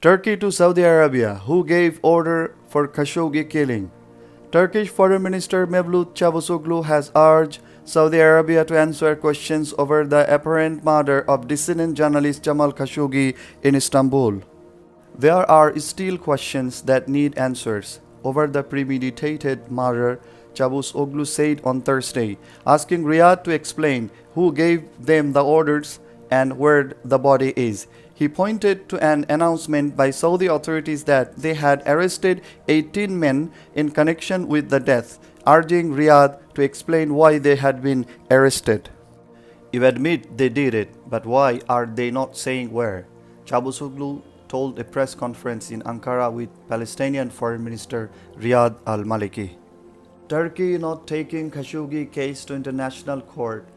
Turkey to Saudi Arabia, who gave order for Khashoggi killing. Turkish Foreign Minister Mevlut Cavusoglu has urged Saudi Arabia to answer questions over the apparent murder of dissident journalist Jamal Khashoggi in Istanbul. There are still questions that need answers over the premeditated murder, Cavusoglu said on Thursday, asking Riyadh to explain who gave them the orders and where the body is. He pointed to an announcement by Saudi authorities that they had arrested 18 men in connection with the death, urging Riyadh to explain why they had been arrested. You admit they did it, but why are they not saying where? Cavusoglu told a press conference in Ankara with Palestinian Foreign Minister Riyad al-Maliki. Turkey not taking Khashoggi case to international court.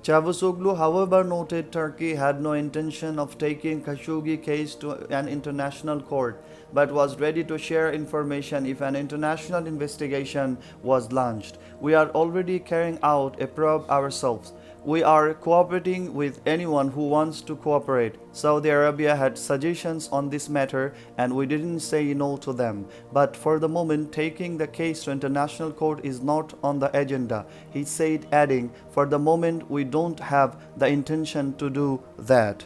Cavusoglu, however, noted Turkey had no intention of taking Khashoggi case to an international court, but was ready to share information if an international investigation was launched. We are already carrying out a probe ourselves. We are cooperating with anyone who wants to cooperate. Saudi Arabia had suggestions on this matter and we didn't say no to them. But for the moment, taking the case to international court is not on the agenda, he said, adding, for the moment we don't have the intention to do that.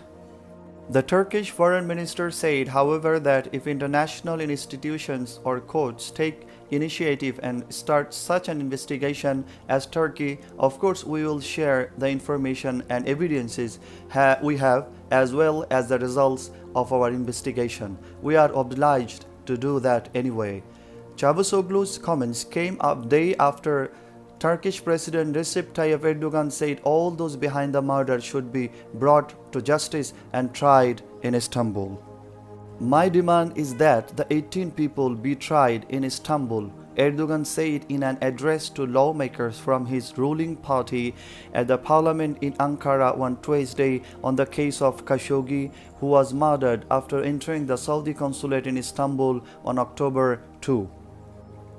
The Turkish foreign minister said, however, that if international institutions or courts take initiative and start such an investigation as Turkey, of course we will share the information and evidences we have as well as the results of our investigation. We are obliged to do that anyway. Cavusoglu's comments came up day after Turkish President Recep Tayyip Erdogan said all those behind the murder should be brought to justice and tried in Istanbul. My demand is that the 18 people be tried in Istanbul, Erdogan said in an address to lawmakers from his ruling party at the parliament in Ankara on Tuesday on the case of Khashoggi, who was murdered after entering the Saudi consulate in Istanbul on October 2.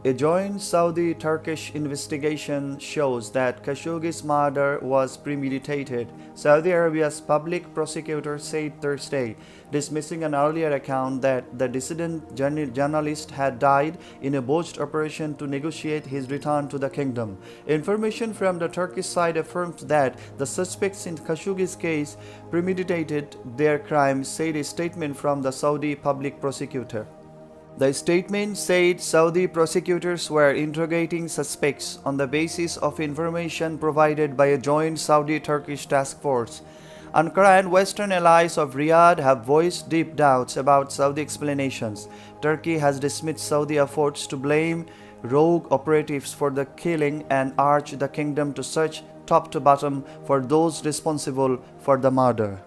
A joint Saudi-Turkish investigation shows that Khashoggi's murder was premeditated, Saudi Arabia's public prosecutor said Thursday, dismissing an earlier account that the dissident journalist had died in a botched operation to negotiate his return to the kingdom. Information from the Turkish side affirms that the suspects in Khashoggi's case premeditated their crime, said a statement from the Saudi public prosecutor. The statement said Saudi prosecutors were interrogating suspects on the basis of information provided by a joint Saudi-Turkish task force. Ankara and Western allies of Riyadh have voiced deep doubts about Saudi explanations. Turkey has dismissed Saudi efforts to blame rogue operatives for the killing and urged the kingdom to search top to bottom for those responsible for the murder.